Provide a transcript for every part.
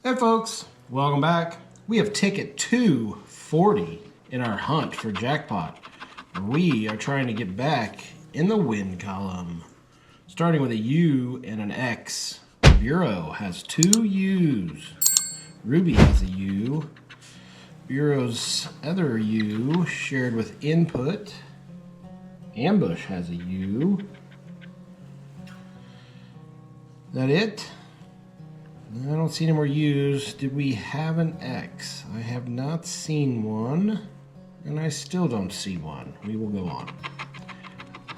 Hey folks, welcome back. We have ticket 240 in our hunt for Jackpot. We are trying to get back in the win column. Starting with a U and an X. Bureau has 2 U's. Ruby has a U. Bureau's other U shared with input. Ambush has a U. Is that it? I don't see any more U's. Did we have an X? I have not seen one, and I still don't see one. We will go on.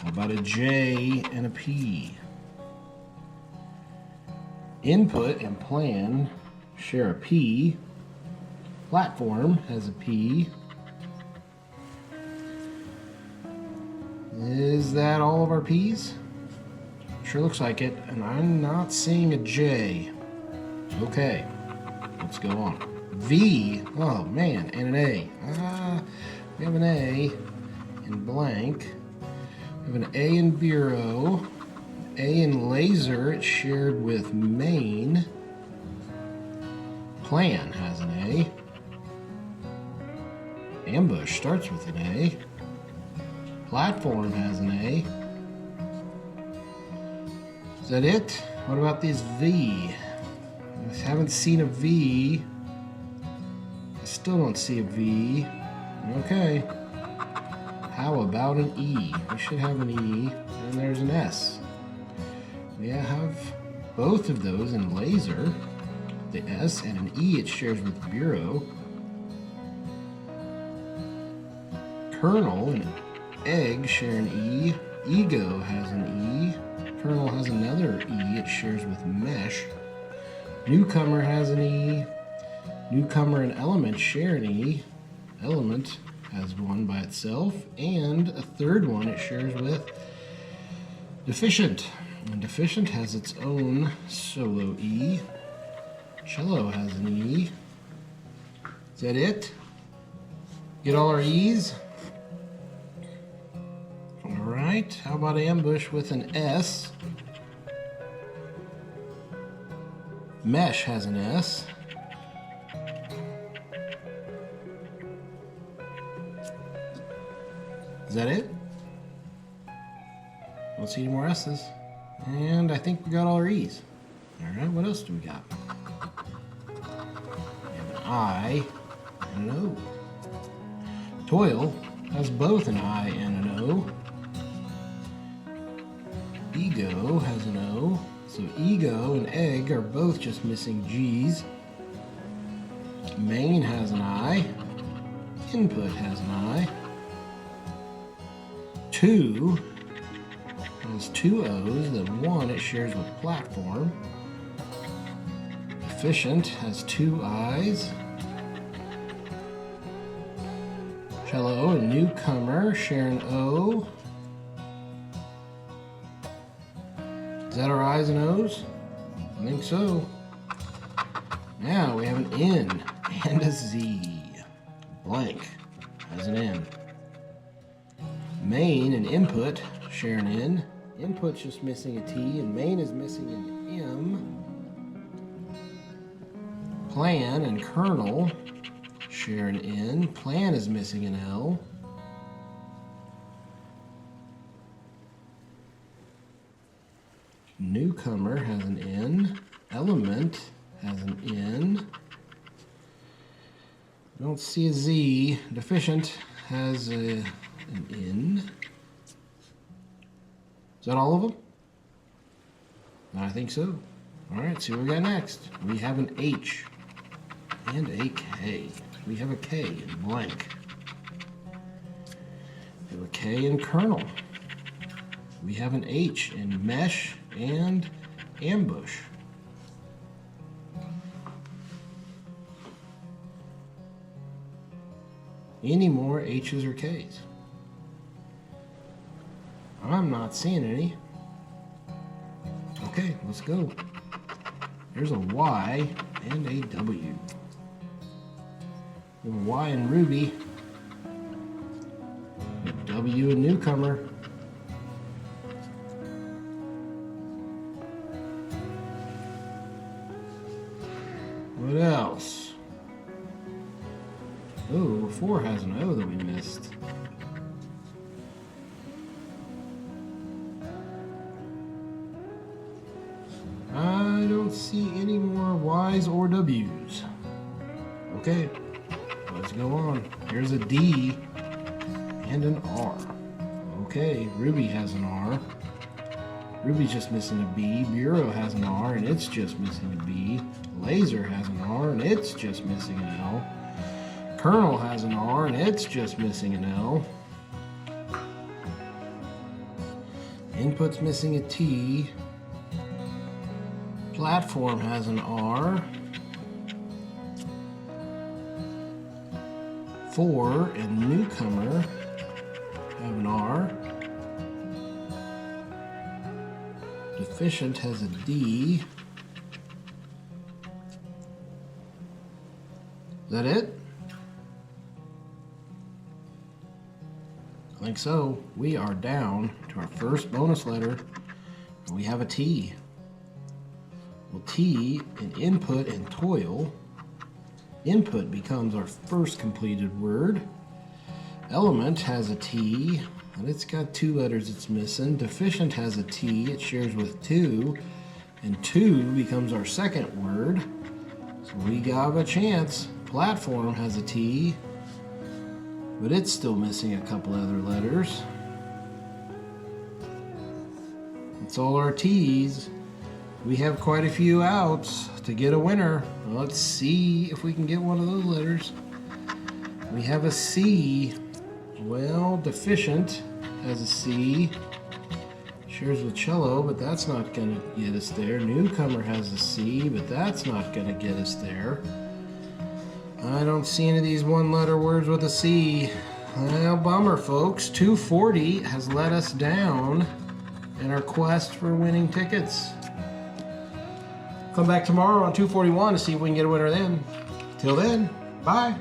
How about a J and a P? Input and plan share a P. Platform has a P. Is that all of our P's? Sure looks like it, and I'm not seeing a J. Okay, let's go on. V, oh man, and an A. We have an A in blank. We have an A in Bureau. A in Laser, it's shared with Main. Plan has an A. Ambush starts with an A. Platform has an A. Is that it? What about this V? I haven't seen a V. I still don't see a V. Okay. How about an E? We should have an E. And there's an S. We have both of those in Laser. The S and an E it shares with Bureau. Kernel and Egg share an E. Ego has an E. Kernel has another E it shares with Mesh. Newcomer has an E. Newcomer and Element share an E. Element has one by itself, and a third one it shares with Deficient. And Deficient has its own solo E. Cello has an E. Is that it? Get all our E's? Alright, how about Ambush with an S? Mesh has an S. Is that it? Don't see any more S's. And I think we got all our E's. Alright, what else do we got? We have an I and an O. Toil has both an I and an O. Ego has an O. So Ego and Egg are both just missing G's. Main has an I. Input has an I. 2 has 2 O's. The 1 it shares with Platform. Efficient has 2 I's. Cello and Newcomer share an O. Is that our I's and O's? I think so. Now we have an N and a Z. Blank has an N. Main and Input share an N. Input's just missing a T, and Main is missing an M. Plan and Kernel share an N. Plan is missing an L. Newcomer has an N. Element has an N. Don't see a Z. Deficient has an N. Is that all of them? I think so. Alright, see what we got next. We have an H and a K. We have a K in blank. We have a K in Kernel. We have an H in Mesh and Ambush. Any more H's or K's? I'm not seeing any. Okay, let's go. There's a Y and a W. We have a Y in Ruby. A W in Newcomer. What else? Oh, 4 has an O that we missed. I don't see any more Y's or W's. Okay, let's go on. Here's a D and an R. Okay, Ruby has an R. Ruby's just missing a B. Bureau has an R and it's just missing a B. Laser has an R and it's just missing an L. Colonel has an R and it's just missing an L. Input's missing a T. Platform has an R. 4 and Newcomer have an R. Deficient has a D. Is that it? I think so. We are down to our first bonus letter. And we have a T. Well, T in input and toil. Input becomes our first completed word. Element has a T, and it's got 2 letters it's missing. Deficient has a T, it shares with 2, and 2 becomes our second word. So we got a chance. Platform has a T, but it's still missing a couple other letters. It's all our T's. We have quite a few outs to get a winner. Let's see if we can get one of those letters. We have a C. Well, Deficient has a C. Shares with Cello, but that's not going to get us there. Newcomer has a C, but that's not going to get us there. I don't see any of these one-letter words with a C. Well, bummer, folks. 240 has let us down in our quest for winning tickets. Come back tomorrow on 241 to see if we can get a winner then. Till then, bye.